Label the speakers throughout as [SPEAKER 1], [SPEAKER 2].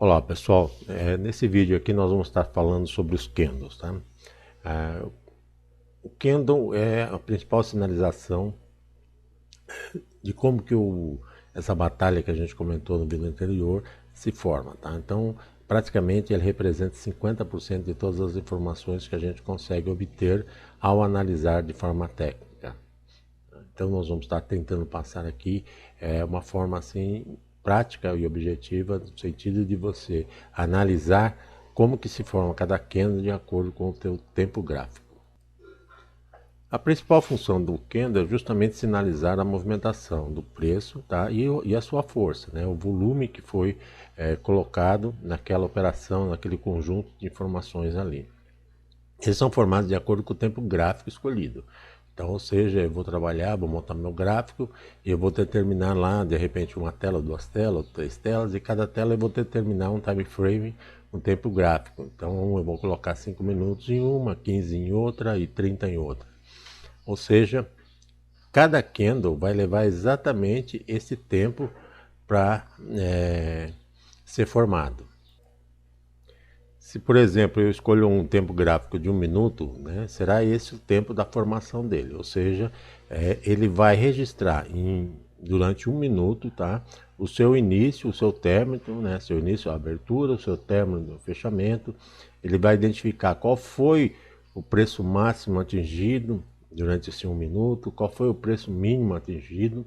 [SPEAKER 1] Olá pessoal, nesse vídeo aqui nós vamos estar falando sobre os candles, tá? Ah, o candle é a principal sinalização de como que essa batalha que a gente comentou no vídeo anterior se forma, tá? Então, praticamente ele representa 50% de todas as informações que a gente consegue obter ao analisar de forma técnica. Então nós vamos estar tentando passar aqui uma forma assim prática e objetiva, no sentido de você analisar como que se forma cada candle de acordo com o teu tempo gráfico. A principal função do candle é justamente sinalizar a movimentação do preço, tá? e a sua força, né? O volume que foi colocado naquela operação, naquele conjunto de informações ali. Eles são formados de acordo com o tempo gráfico escolhido. Então, ou seja, eu vou trabalhar, vou montar meu gráfico e eu vou determinar lá, de repente, uma tela, duas telas, três telas, e cada tela eu vou determinar um time frame, um tempo gráfico. Então, eu vou colocar 5 minutos em uma, 15 em outra e 30 em outra. Ou seja, cada candle vai levar exatamente esse tempo para ser formado. Se, por exemplo, eu escolho um tempo gráfico de 1 minuto, né, será esse o tempo da formação dele. Ou seja, ele vai registrar durante 1 minuto, tá, o seu início, o seu término, né, seu início, a abertura, o seu término, o fechamento. Ele vai identificar qual foi o preço máximo atingido durante esse 1 minuto, qual foi o preço mínimo atingido.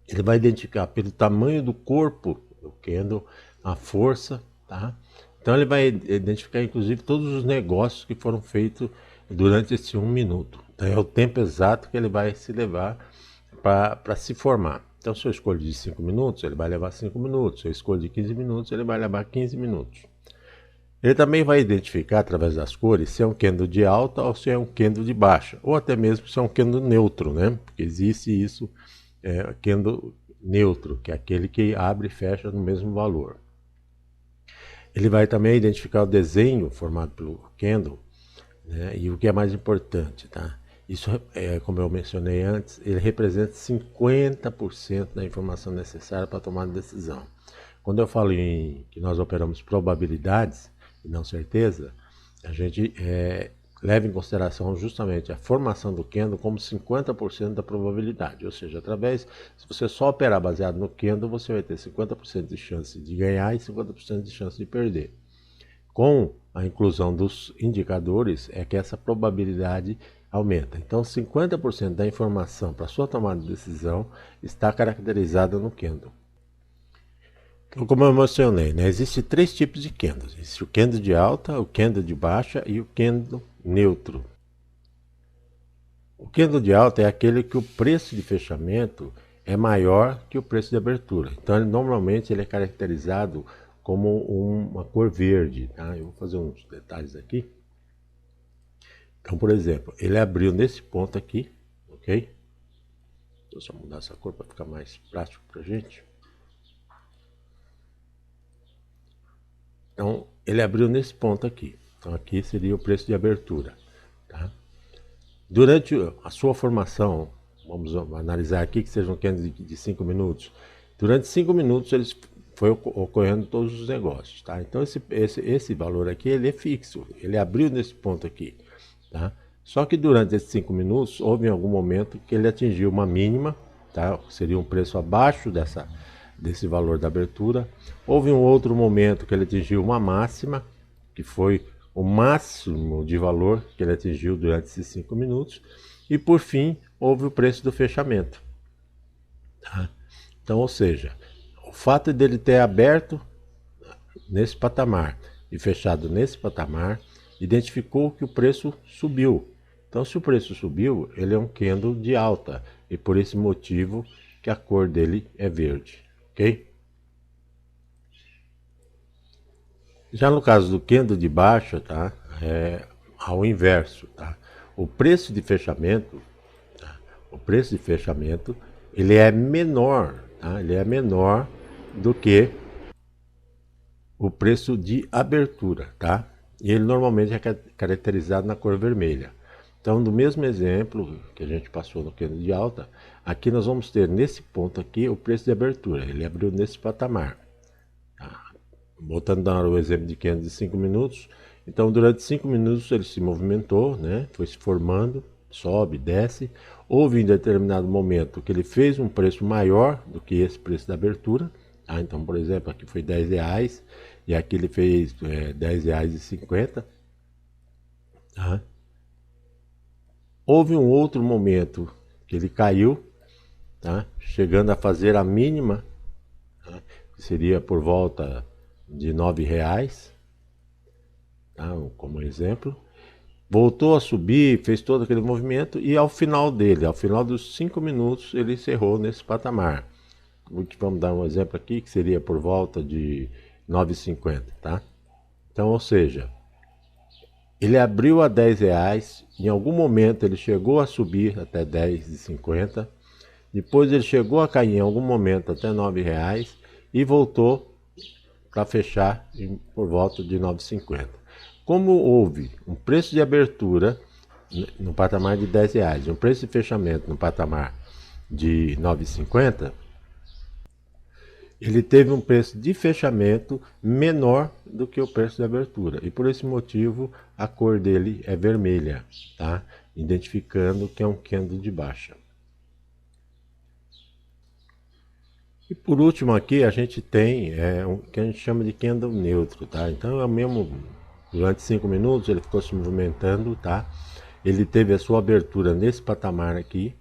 [SPEAKER 1] Ele vai identificar pelo tamanho do corpo do candle, a força, tá? Então ele vai identificar inclusive todos os negócios que foram feitos durante esse 1 minuto. Então é o tempo exato que ele vai se levar para se formar. Então se eu escolho de 5 minutos, ele vai levar 5 minutos. Se eu escolho de 15 minutos, ele vai levar 15 minutos. Ele também vai identificar através das cores se é um candle de alta ou se é um candle de baixa, ou até mesmo se é um candle neutro, né? Porque existe isso, candle neutro, que é aquele que abre e fecha no mesmo valor. Ele vai também identificar o desenho formado pelo candle, né? E o que é mais importante, tá? Isso, como eu mencionei antes, ele representa 50% da informação necessária para tomar decisão. Quando eu falo que nós operamos probabilidades e não certeza, a gente leva em consideração justamente a formação do candle como 50% da probabilidade. Ou seja, se você só operar baseado no candle, você vai ter 50% de chance de ganhar e 50% de chance de perder. Com a inclusão dos indicadores, é que essa probabilidade aumenta. Então, 50% da informação para sua tomada de decisão está caracterizada no candle. Então, como eu mencionei, né, existem 3 tipos de candles. Existe o candle de alta, o candle de baixa e o candle neutro. O candle de alta é aquele que o preço de fechamento é maior que o preço de abertura. Então, normalmente ele é caracterizado como uma cor verde. Tá? Eu vou fazer uns detalhes aqui. Então, por exemplo, ele abriu nesse ponto aqui, ok? Vou só mudar essa cor para ficar mais prático para a gente. Então, ele abriu nesse ponto aqui. Então, aqui seria o preço de abertura. Tá? Durante a sua formação, vamos analisar aqui que seja um candle de 5 minutos. Durante 5 minutos, eles foi ocorrendo todos os negócios. Tá? Então, esse valor aqui ele é fixo. Ele abriu nesse ponto aqui. Tá? Só que durante esses 5 minutos, houve em algum momento que ele atingiu uma mínima, tá? Seria um preço abaixo desse valor da abertura. Houve um outro momento que ele atingiu uma máxima, que foi o máximo de valor que ele atingiu durante esses 5 minutos. E por fim, houve o preço do fechamento. Tá? Então, ou seja, o fato dele ter aberto nesse patamar e fechado nesse patamar, identificou que o preço subiu. Então, se o preço subiu, ele é um candle de alta e por esse motivo que a cor dele é verde, ok? Já no caso do candle de baixa, tá? É ao inverso, tá? O preço de fechamento, tá? O preço de fechamento, ele é menor, tá? Ele é menor do que o preço de abertura, tá? E ele normalmente é caracterizado na cor vermelha. Então, do mesmo exemplo que a gente passou no candle de alta, aqui nós vamos ter nesse ponto aqui o preço de abertura. Ele abriu nesse patamar. Tá? Voltando ao exemplo de 505 minutos, então durante 5 minutos ele se movimentou, né? Foi se formando, sobe, desce. Houve em determinado momento que ele fez um preço maior do que esse preço da abertura. Tá? Então, por exemplo, aqui foi R$ 10 e aqui ele fez R$ 10,50. Tá? Houve um outro momento que ele caiu, tá? Chegando a fazer a mínima, tá? Que seria por volta de R$ 9, tá? Como exemplo. Voltou a subir, fez todo aquele movimento e ao final dele, ao final dos 5 minutos, ele encerrou nesse patamar. Vamos dar um exemplo aqui, que seria por volta de 9,50, tá? Então, ou seja, ele abriu a R$ 10, em algum momento ele chegou a subir até R$ 10,50, depois ele chegou a cair em algum momento até R$ 9 e voltou para fechar por volta de 9,50. Como houve um preço de abertura no patamar de R$ 10 e um preço de fechamento no patamar de 9,50, ele teve um preço de fechamento menor do que o preço de abertura. E por esse motivo a cor dele é vermelha, tá? Identificando que é um candle de baixa. E por último aqui a gente tem o que a gente chama de candle neutro, tá? Então é o mesmo, durante 5 minutos ele ficou se movimentando, tá? Ele teve a sua abertura nesse patamar aqui,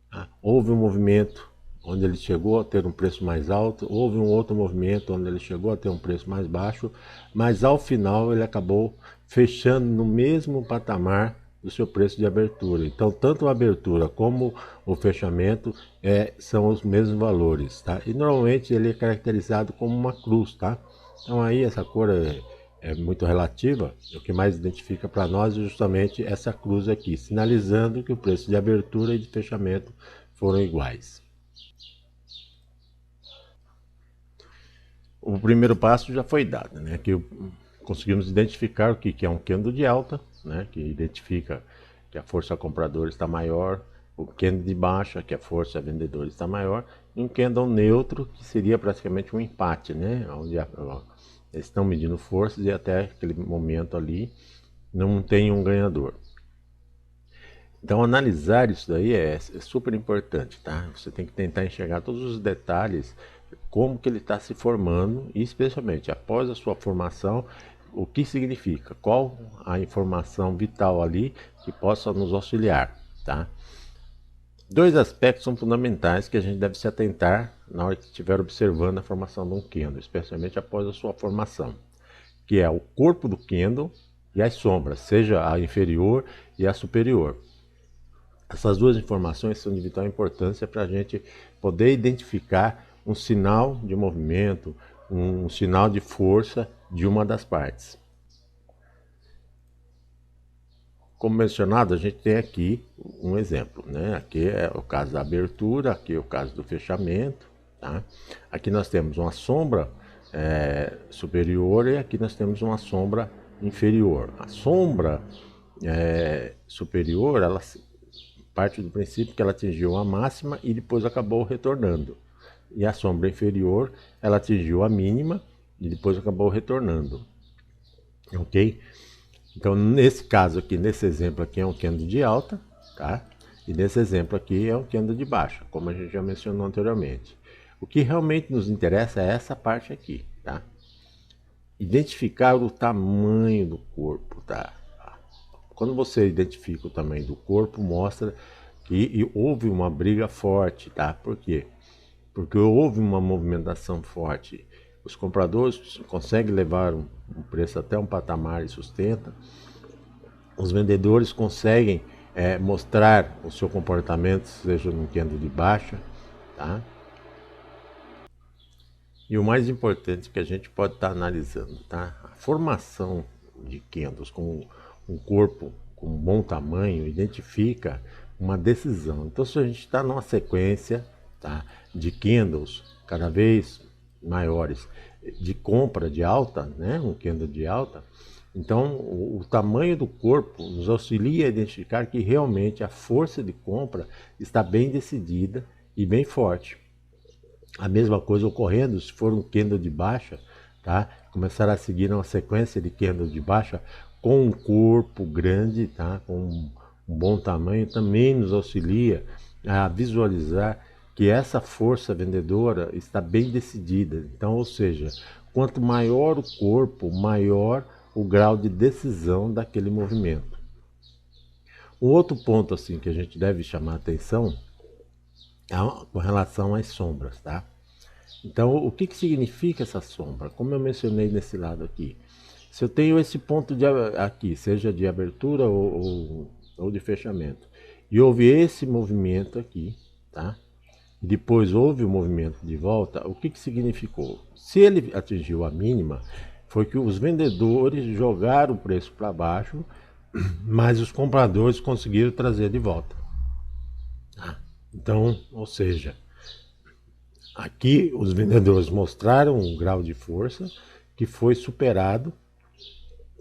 [SPEAKER 1] tá? Houve um movimento onde ele chegou a ter um preço mais alto, houve um outro movimento onde ele chegou a ter um preço mais baixo, mas ao final ele acabou fechando no mesmo patamar do seu preço de abertura. Então, tanto a abertura como o fechamento são os mesmos valores, tá? E normalmente ele é caracterizado como uma cruz, tá? Então aí essa cor é muito relativa. O que mais identifica para nós é justamente essa cruz aqui, sinalizando que o preço de abertura e de fechamento foram iguais. O primeiro passo já foi dado, né? Que conseguimos identificar o que é um candle de alta, né? Que identifica que a força compradora está maior, o candle de baixa, que a força vendedora está maior, e um candle neutro, que seria praticamente um empate, né? Onde eles estão medindo forças e até aquele momento ali não tem um ganhador. Então analisar isso daí é super importante, tá? Você tem que tentar enxergar todos os detalhes, como que ele está se formando e especialmente após a sua formação, o que significa, qual a informação vital ali que possa nos auxiliar, tá? Dois aspectos são fundamentais que a gente deve se atentar na hora que estiver observando a formação de um candle, especialmente após a sua formação, que é o corpo do candle e as sombras, seja a inferior e a superior. Essas duas informações são de vital importância para a gente poder identificar um sinal de movimento, um sinal de força de uma das partes. Como mencionado, a gente tem aqui um exemplo, né? Aqui é o caso da abertura, aqui é o caso do fechamento, tá? Aqui nós temos uma sombra superior e aqui nós temos uma sombra inferior. A sombra superior, ela parte do princípio que ela atingiu a máxima e depois acabou retornando. E a sombra inferior, ela atingiu a mínima e depois acabou retornando. Ok? Então, nesse caso aqui, nesse exemplo aqui é um candle de alta, tá? E nesse exemplo aqui é um candle de baixa, como a gente já mencionou anteriormente. O que realmente nos interessa é essa parte aqui, tá? Identificar o tamanho do corpo, tá? Quando você identifica o tamanho do corpo, mostra que houve uma briga forte, tá? Por quê? Porque houve uma movimentação forte. Os compradores conseguem levar um preço até um patamar e sustenta. Os vendedores conseguem mostrar o seu comportamento, seja no candle de baixa, tá? E o mais importante que a gente pode estar analisando, tá? A formação de candles com um corpo com um bom tamanho identifica uma decisão. Então, se a gente está numa sequência, tá, de candles cada vez maiores de compra de alta, né, um candle de alta, então o tamanho do corpo nos auxilia a identificar que realmente a força de compra está bem decidida e bem forte. A mesma coisa ocorrendo se for um candle de baixa, tá? Começaram a seguir uma sequência de candles de baixa com um corpo grande, tá? Com um bom tamanho, também nos auxilia a visualizar que essa força vendedora está bem decidida. Então, ou seja, quanto maior o corpo, maior o grau de decisão daquele movimento. Um outro ponto assim que a gente deve chamar a atenção é com relação às sombras, tá? Então, o que significa essa sombra? Como eu mencionei nesse lado aqui, se eu tenho esse ponto aqui, seja de abertura ou de fechamento, e houve esse movimento aqui, tá? E depois houve o movimento de volta, o que significou? Se ele atingiu a mínima, foi que os vendedores jogaram o preço para baixo, mas os compradores conseguiram trazer de volta. Então, ou seja, aqui os vendedores mostraram um grau de força que foi superado,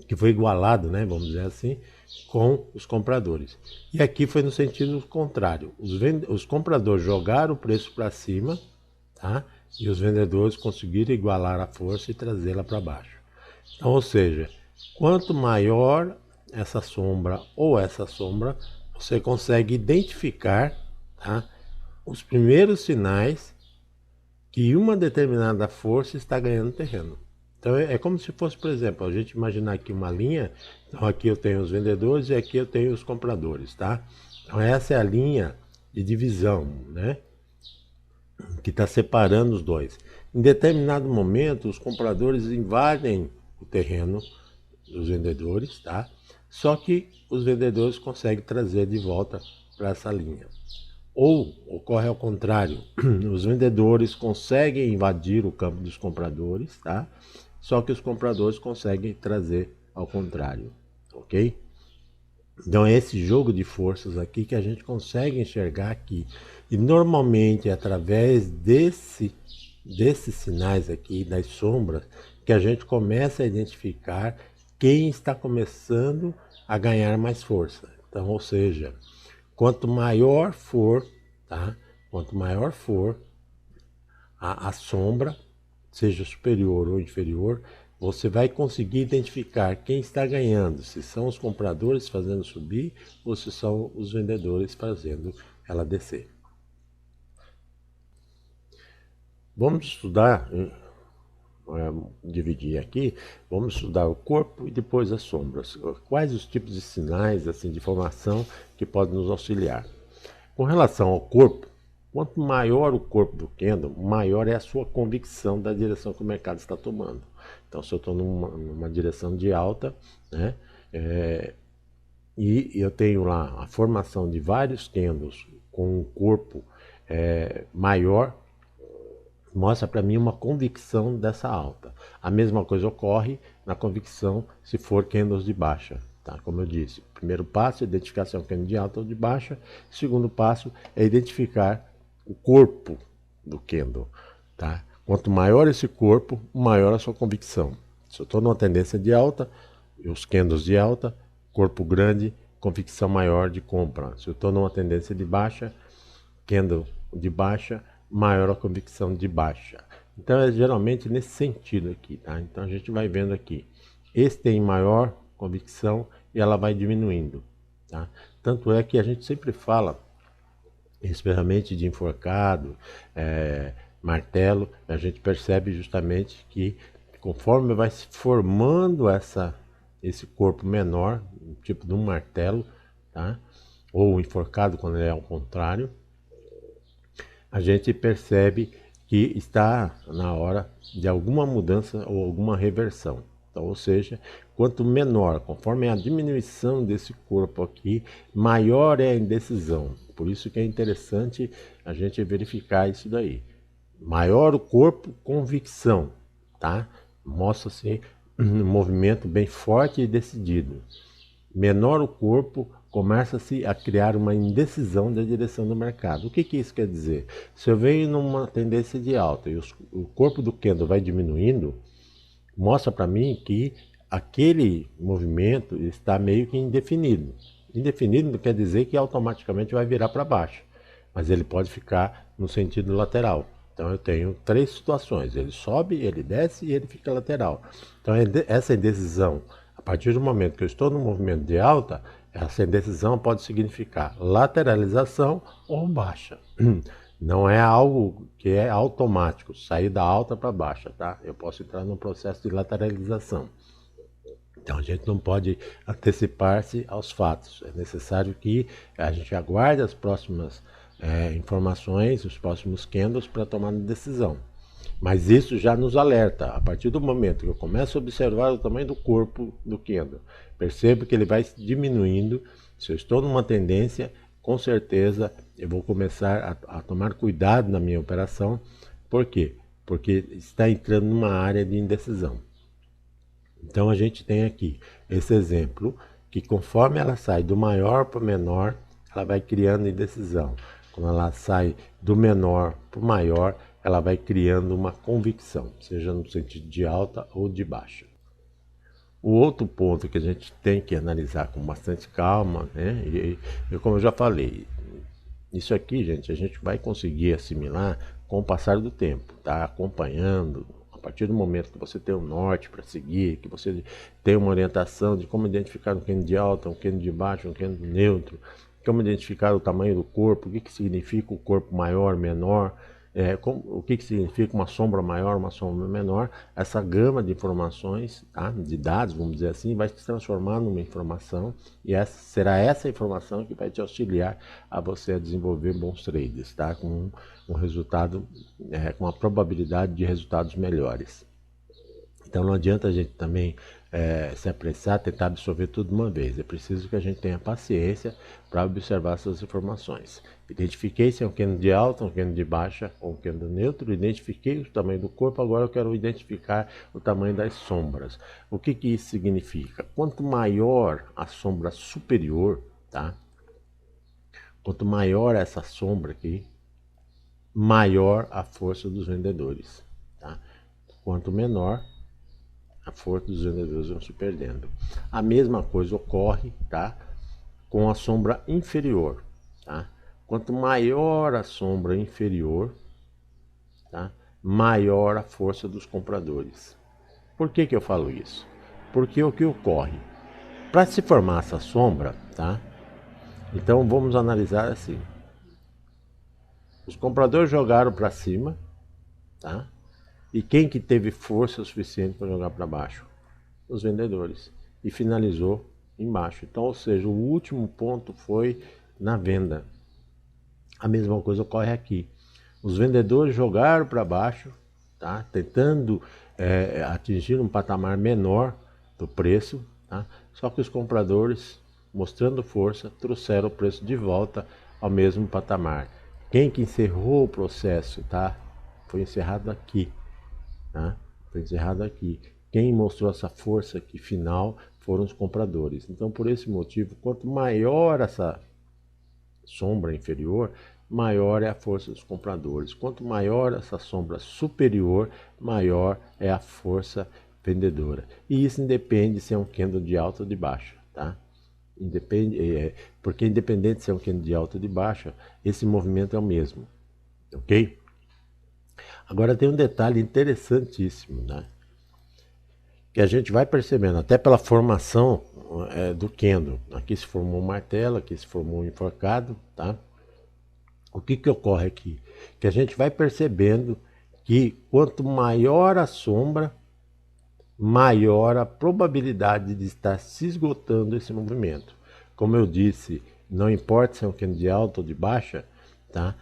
[SPEAKER 1] que foi igualado, né, vamos dizer assim, com os compradores. E aqui foi no sentido contrário. Os compradores jogaram o preço para cima, tá? E os vendedores conseguiram igualar a força e trazê-la para baixo. Então, ou seja, quanto maior essa sombra ou essa sombra, você consegue identificar, tá, os primeiros sinais que uma determinada força está ganhando terreno. Então é como se fosse, por exemplo, a gente imaginar aqui uma linha, então aqui eu tenho os vendedores e aqui eu tenho os compradores, tá? Então essa é a linha de divisão, né? Que está separando os dois. Em determinado momento, os compradores invadem o terreno dos vendedores, tá? Só que os vendedores conseguem trazer de volta para essa linha. Ou ocorre ao contrário, os vendedores conseguem invadir o campo dos compradores, tá? Só que os compradores conseguem trazer ao contrário, ok? Então é esse jogo de forças aqui que a gente consegue enxergar aqui. E normalmente é através desses sinais aqui, das sombras, que a gente começa a identificar quem está começando a ganhar mais força. Então, ou seja, quanto maior for, tá? Quanto maior for a sombra, seja superior ou inferior, você vai conseguir identificar quem está ganhando, se são os compradores fazendo subir ou se são os vendedores fazendo ela descer. Vamos estudar, dividir aqui, vamos estudar o corpo e depois as sombras. Quais os tipos de sinais assim, de formação que podem nos auxiliar? Com relação ao corpo, quanto maior o corpo do candle, maior é a sua convicção da direção que o mercado está tomando. Então, se eu estou numa direção de alta, né, e eu tenho lá a formação de vários candles com um corpo maior, mostra para mim uma convicção dessa alta. A mesma coisa ocorre na convicção se for candles de baixa. Tá? Como eu disse, o primeiro passo é identificar se é um candle de alta ou de baixa. O segundo passo é identificar o corpo do candle. Tá? Quanto maior esse corpo, maior a sua convicção. Se eu estou numa tendência de alta, os candles de alta, corpo grande, convicção maior de compra. Se eu estou numa tendência de baixa, candle de baixa, maior a convicção de baixa. Então é geralmente nesse sentido aqui, tá? Então a gente vai vendo aqui. Esse tem maior convicção e ela vai diminuindo, tá? Tanto é que a gente sempre fala, especialmente de enforcado, martelo, a gente percebe justamente que conforme vai se formando esse corpo menor, tipo de um martelo, tá? Ou enforcado quando ele é ao contrário, a gente percebe que está na hora de alguma mudança ou alguma reversão. Então, ou seja, quanto menor, conforme a diminuição desse corpo aqui, maior é a indecisão. Por isso que é interessante a gente verificar isso daí. Maior o corpo, convicção, tá? Mostra-se um movimento bem forte e decidido. Menor o corpo, começa-se a criar uma indecisão da direção do mercado. O que isso quer dizer? Se eu venho numa tendência de alta e o corpo do candle vai diminuindo, mostra para mim que aquele movimento está meio que indefinido. Indefinido não quer dizer que automaticamente vai virar para baixo, mas ele pode ficar no sentido lateral. Então eu tenho três situações, ele sobe, ele desce e ele fica lateral. Então essa indecisão, a partir do momento que eu estou no movimento de alta, essa indecisão pode significar lateralização ou baixa. Não é algo que é automático, sair da alta para baixa, tá? Eu posso entrar num processo de lateralização. Então a gente não pode antecipar-se aos fatos. É necessário que a gente aguarde as próximas informações, os próximos candles para tomar uma decisão. Mas isso já nos alerta. A partir do momento que eu começo a observar o tamanho do corpo do candle, percebo que ele vai diminuindo. Se eu estou numa tendência, com certeza eu vou começar a tomar cuidado na minha operação. Por quê? Porque está entrando numa área de indecisão. Então a gente tem aqui esse exemplo que conforme ela sai do maior para o menor, ela vai criando indecisão. Quando ela sai do menor para o maior, ela vai criando uma convicção, seja no sentido de alta ou de baixa. O outro ponto que a gente tem que analisar com bastante calma, né? E como eu já falei, isso aqui, gente, a gente vai conseguir assimilar com o passar do tempo, tá? Acompanhando. A partir do momento que você tem um norte para seguir, que você tem uma orientação de como identificar um candle de alta, um candle de baixo, um candle neutro, como identificar o tamanho do corpo, o que significa o corpo maior, menor, o que significa uma sombra maior, uma sombra menor. Essa gama de informações, tá? De dados, vamos dizer assim, vai se transformar numa informação e será essa informação que vai te auxiliar a você a desenvolver bons trades, tá? Com um resultado, com a probabilidade de resultados melhores. Então não adianta a gente também se apressar, tentar absorver tudo de uma vez. É preciso que a gente tenha paciência para observar essas informações. Identifiquei se é um candle de alta, um candle de baixa ou um candle neutro. Identifiquei o tamanho do corpo, agora eu quero identificar o tamanho das sombras. O que isso significa? Quanto maior a sombra superior, tá? Quanto maior essa sombra aqui, maior a força dos vendedores, tá? Quanto menor, a força dos vendedores vão se perdendo. A mesma coisa ocorre, tá, com a sombra inferior, tá? Quanto maior a sombra inferior, tá, maior a força dos compradores. Por que eu falo isso? Porque o que ocorre? Para se formar essa sombra, tá? Então vamos analisar assim. Os compradores jogaram para cima, tá? E quem que teve força suficiente para jogar para baixo? Os vendedores. E finalizou embaixo. Então, ou seja, o último ponto foi na venda. A mesma coisa ocorre aqui. Os vendedores jogaram para baixo, tá? Tentando atingir um patamar menor do preço, tá? Só que os compradores, mostrando força, trouxeram o preço de volta ao mesmo patamar. Quem que encerrou o processo, tá? Foi encerrado aqui. Tá? Foi encerrado aqui. Quem mostrou essa força aqui final foram os compradores. Então, por esse motivo, quanto maior essa sombra inferior, maior é a força dos compradores. Quanto maior essa sombra superior, maior é a força vendedora. E isso independe se é um candle de alta ou de baixa, tá? Porque independente se é um candle de alta ou de baixa, esse movimento é o mesmo, ok? Agora tem um detalhe interessantíssimo, né? Que a gente vai percebendo, até pela formação do candle. Aqui se formou um martelo, aqui se formou um enforcado, tá? O que ocorre aqui? Que a gente vai percebendo que quanto maior a sombra, maior a probabilidade de estar se esgotando esse movimento. Como eu disse, não importa se é um candle de alta ou de baixa, tá?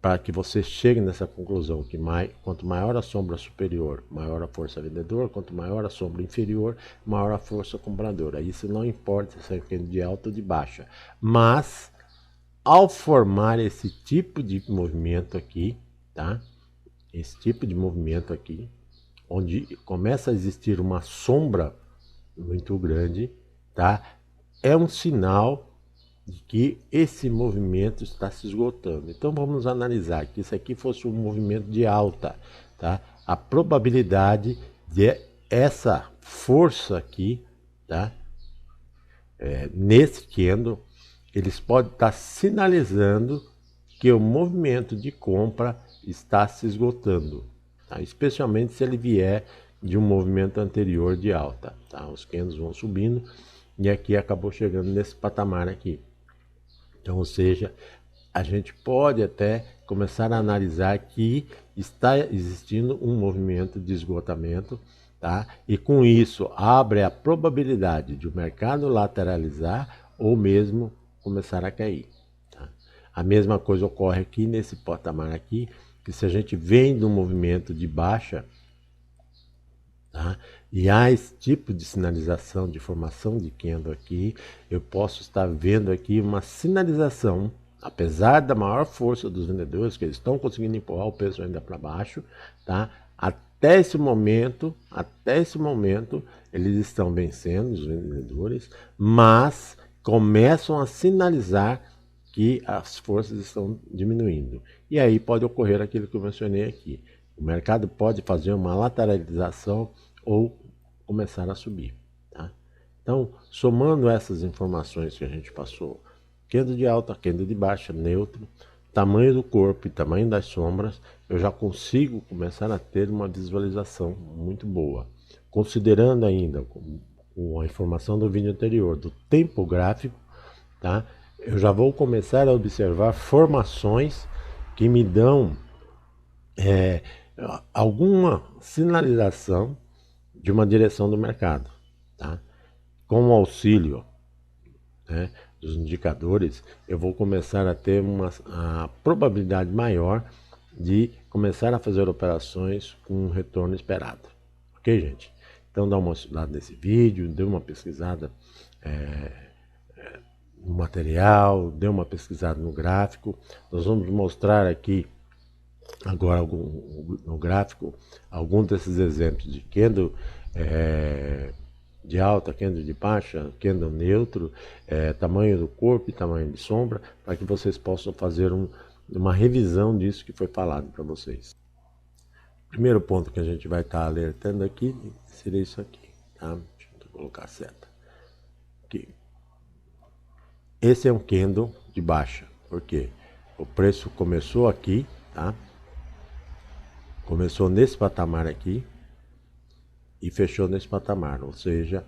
[SPEAKER 1] Para que você chegue nessa conclusão que quanto maior a sombra superior, maior a força vendedora, quanto maior a sombra inferior, maior a força compradora. Isso não importa se é de alta ou de baixa. Mas, ao formar esse tipo de movimento aqui, tá? Esse tipo de movimento aqui, onde começa a existir uma sombra muito grande, tá? É um sinal de que esse movimento está se esgotando. Então vamos analisar que isso aqui fosse um movimento de alta, tá? A probabilidade de essa força aqui, tá? Nesse candle, eles podem estar sinalizando que o movimento de compra está se esgotando, tá? Especialmente se ele vier de um movimento anterior de alta, tá? Os candles vão subindo e aqui acabou chegando nesse patamar aqui. Então, ou seja, a gente pode até começar a analisar que está existindo um movimento de esgotamento, tá? E com isso abre a probabilidade de o mercado lateralizar ou mesmo começar a cair, tá? A mesma coisa ocorre aqui nesse patamar aqui, que se a gente vem de um movimento de baixa, tá? E há esse tipo de sinalização de formação de candle aqui, eu posso estar vendo aqui uma sinalização, apesar da maior força dos vendedores, que eles estão conseguindo empurrar o preço ainda para baixo, tá? Até esse momento, eles estão vencendo, os vendedores, mas começam a sinalizar que as forças estão diminuindo. E aí pode ocorrer aquilo que eu mencionei aqui. O mercado pode fazer uma lateralização ou começar a subir, tá? Então, somando essas informações que a gente passou, candle de alta, candle de baixa, neutro, tamanho do corpo e tamanho das sombras, eu já consigo começar a ter uma visualização muito boa. Considerando ainda com a informação do vídeo anterior do tempo gráfico, tá? Eu já vou começar a observar formações que me dão alguma sinalização de uma direção do mercado, tá? Com o auxílio, né, dos indicadores, eu vou começar a ter a probabilidade maior de começar a fazer operações com um retorno esperado. Ok, gente? Então dá uma estudada nesse vídeo, dê uma pesquisada no material, dê uma pesquisada no gráfico. Nós vamos mostrar aqui agora no gráfico alguns desses exemplos de candle de alta, candle de baixa, candle neutro, tamanho do corpo e tamanho de sombra, para que vocês possam fazer uma revisão disso que foi falado para vocês. Primeiro ponto que a gente vai estar alertando aqui seria isso aqui, tá? Deixa eu colocar a seta aqui. Esse é um candle de baixa, porque o preço começou aqui, tá? Começou nesse patamar aqui e fechou nesse patamar, ou seja,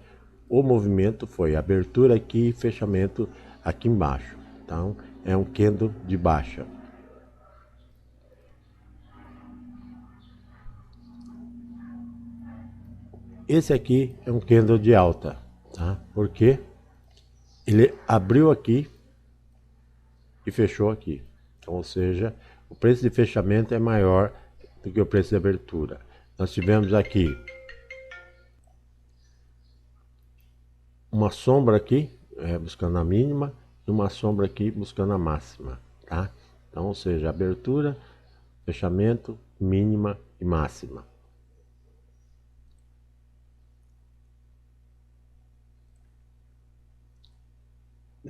[SPEAKER 1] o movimento foi abertura aqui e fechamento aqui embaixo. Então, é um candle de baixa. Esse aqui é um candle de alta, tá? Porque ele abriu aqui e fechou aqui. Então, ou seja, o preço de fechamento é maior do que o preço de abertura. Nós tivemos aqui uma sombra aqui, buscando a mínima, e uma sombra aqui buscando a máxima, tá? Então, ou seja, abertura, fechamento, mínima e máxima.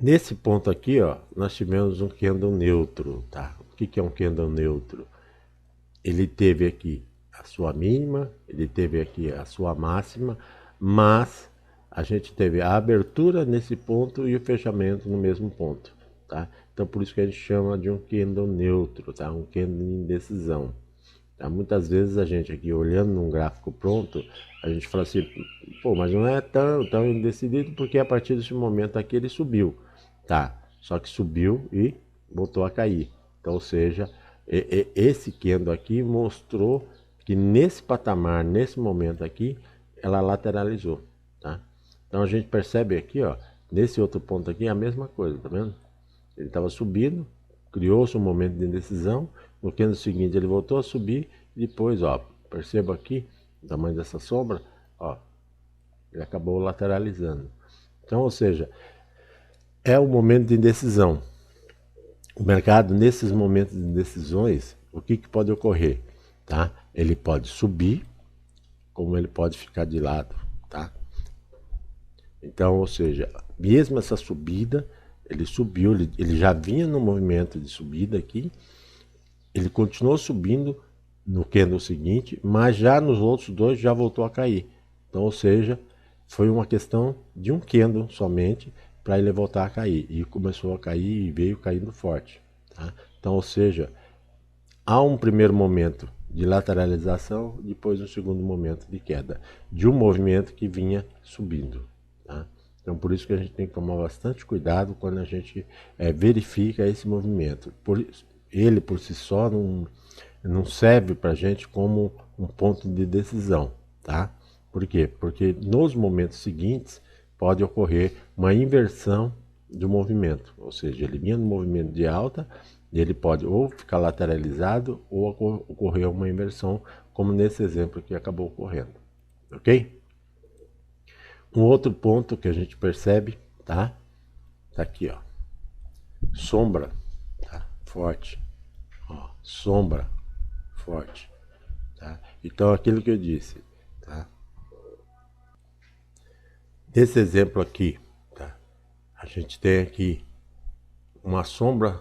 [SPEAKER 1] Nesse ponto aqui, ó, nós tivemos um candle neutro, tá? O que é um candle neutro? Ele teve aqui a sua mínima, ele teve aqui a sua máxima, mas a gente teve a abertura nesse ponto e o fechamento no mesmo ponto, tá? Então por isso que a gente chama de um candle neutro, tá? Um candle de indecisão. Tá? Muitas vezes a gente aqui olhando num gráfico pronto, a gente fala assim, pô, mas não é tão indecidido porque a partir desse momento aqui ele subiu, tá? Só que subiu e voltou a cair. Então, ou seja, esse candle aqui mostrou que nesse patamar, nesse momento aqui, ela lateralizou, tá? Então a gente percebe aqui, ó, nesse outro ponto aqui, a mesma coisa, tá vendo? Ele estava subindo, criou-se um momento de indecisão, no candle seguinte ele voltou a subir, e depois, ó, perceba aqui, o tamanho dessa sombra, ó, ele acabou lateralizando. Então, ou seja, é o momento de indecisão. O mercado, nesses momentos de indecisões, o que pode ocorrer? Tá? Ele pode subir, como ele pode ficar de lado, tá? Então, ou seja, mesmo essa subida, ele subiu, ele já vinha no movimento de subida aqui, ele continuou subindo no candle seguinte, mas já nos outros dois já voltou a cair. Então, ou seja, foi uma questão de um candle somente para ele voltar a cair. E começou a cair e veio caindo forte, tá? Então, ou seja, há um primeiro momento de lateralização, depois um segundo momento de queda, de um movimento que vinha subindo. Tá? Então, por isso que a gente tem que tomar bastante cuidado quando a gente verifica esse movimento. Ele, por si só, não serve para a gente como um ponto de decisão. Tá? Por quê? Porque nos momentos seguintes pode ocorrer uma inversão do movimento, ou seja, ele vinha no movimento de alta, ele pode ou ficar lateralizado ou ocorrer uma inversão, como nesse exemplo que acabou ocorrendo, ok? Um outro ponto que a gente percebe, tá aqui, ó, sombra, tá? Forte, ó, sombra forte, tá? Então aquilo que eu disse, tá? Nesse exemplo aqui, tá? A gente tem aqui uma sombra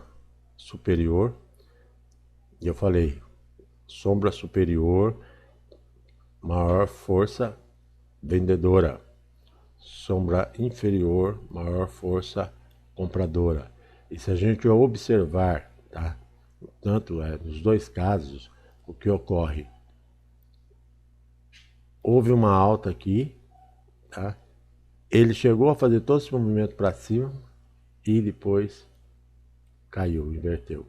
[SPEAKER 1] superior, e eu falei, sombra superior, maior força vendedora, sombra inferior, maior força compradora. E se a gente observar, tá? Tanto nos dois casos, o que ocorre? Houve uma alta aqui, tá? Ele chegou a fazer todo esse movimento para cima e depois caiu, inverteu.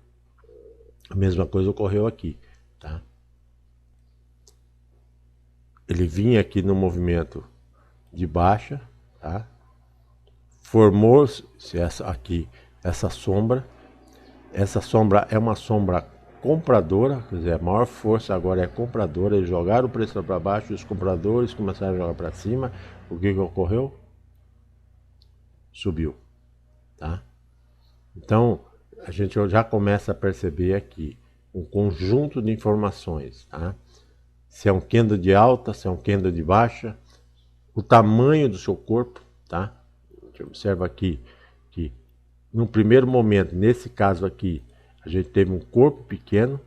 [SPEAKER 1] A mesma coisa ocorreu aqui, tá? Ele vinha aqui no movimento de baixa, tá? Formou-se essa sombra. Essa sombra é uma sombra compradora, quer dizer, a maior força agora é compradora. Eles jogaram o preço para baixo, os compradores começaram a jogar para cima. O que ocorreu? Subiu, tá? Então, a gente já começa a perceber aqui um conjunto de informações, tá? Se é um candle de alta, se é um candle de baixa, o tamanho do seu corpo, tá? A gente observa aqui que no primeiro momento, nesse caso aqui, a gente teve um corpo pequeno,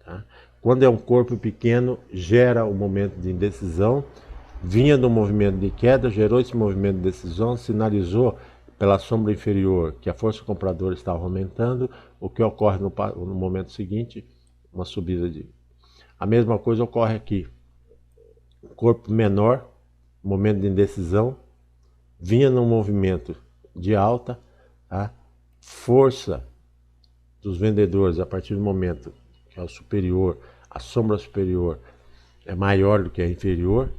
[SPEAKER 1] tá? Quando é um corpo pequeno, gera um momento de indecisão, vinha do movimento de queda, gerou esse movimento de decisão, sinalizou pela sombra inferior que a força compradora estava aumentando, o que ocorre no momento seguinte, uma subida de... A mesma coisa ocorre aqui, corpo menor, momento de indecisão, vinha num movimento de alta, tá? Força dos vendedores a partir do momento que é o superior, a sombra superior é maior do que a inferior,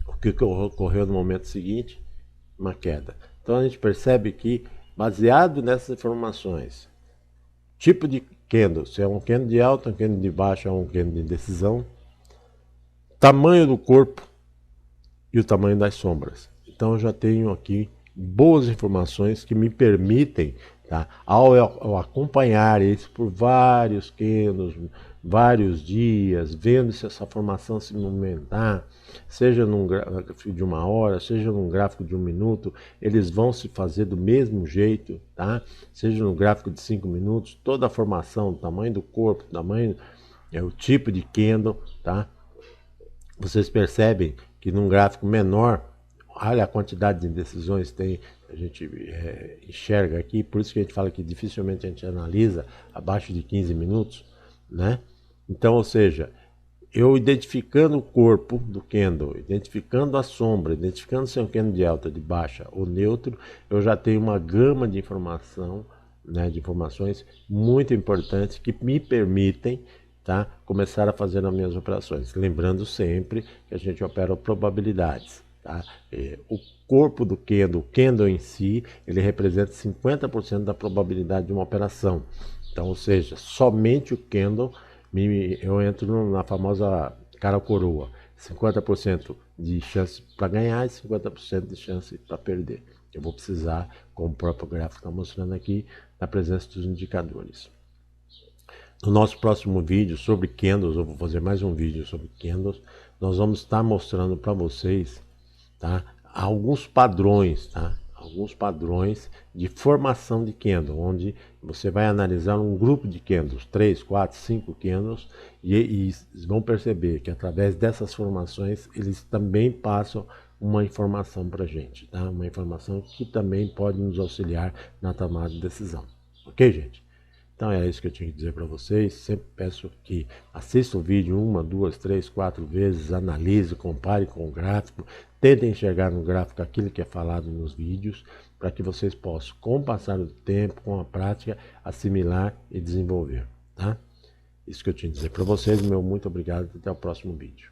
[SPEAKER 1] o que ocorreu no momento seguinte? Uma queda. Então a gente percebe que, baseado nessas informações, tipo de candle, se é um candle de alta, um candle de baixa ou um candle de indecisão, tamanho do corpo e o tamanho das sombras. Então eu já tenho aqui boas informações que me permitem, tá, ao acompanhar isso por vários candles, vários dias, vendo se essa formação se movimentar, seja num gráfico de 1 hora, seja num gráfico de 1 minuto, eles vão se fazer do mesmo jeito, tá? Seja no gráfico de 5 minutos, toda a formação, o tamanho do corpo, o tamanho, o tipo de candle, tá? Vocês percebem que num gráfico menor, olha a quantidade de indecisões tem, a gente enxerga aqui, por isso que a gente fala que dificilmente a gente analisa abaixo de 15 minutos, né? Então, ou seja, eu identificando o corpo do candle, identificando a sombra, identificando se é um candle de alta, de baixa ou neutro, eu já tenho uma gama de informação, né, de informações muito importantes que me permitem, tá, começar a fazer as minhas operações. Lembrando sempre que a gente opera probabilidades. Tá? O corpo do candle, o candle em si, ele representa 50% da probabilidade de uma operação. Então, ou seja, somente o candle, eu entro na famosa cara coroa. 50% de chance para ganhar e 50% de chance para perder. Eu vou precisar, como o próprio gráfico está mostrando aqui, da presença dos indicadores. No nosso próximo vídeo sobre candles, eu vou fazer mais um vídeo sobre candles, nós vamos estar mostrando para vocês, tá, alguns padrões, tá? Alguns padrões de formação de candle, onde você vai analisar um grupo de candles, 3, 4, 5 candles, e vão perceber que através dessas formações eles também passam uma informação para a gente, tá? Uma informação que também pode nos auxiliar na tomada de decisão. Ok, gente? Então era isso que eu tinha que dizer para vocês. Sempre peço que assista o vídeo 1, 2, 3, 4 vezes, analise, compare com o gráfico, tentem enxergar no gráfico aquilo que é falado nos vídeos, para que vocês possam, com o passar do tempo, com a prática, assimilar e desenvolver. Tá? Isso que eu tinha que dizer para vocês. Meu muito obrigado e até o próximo vídeo.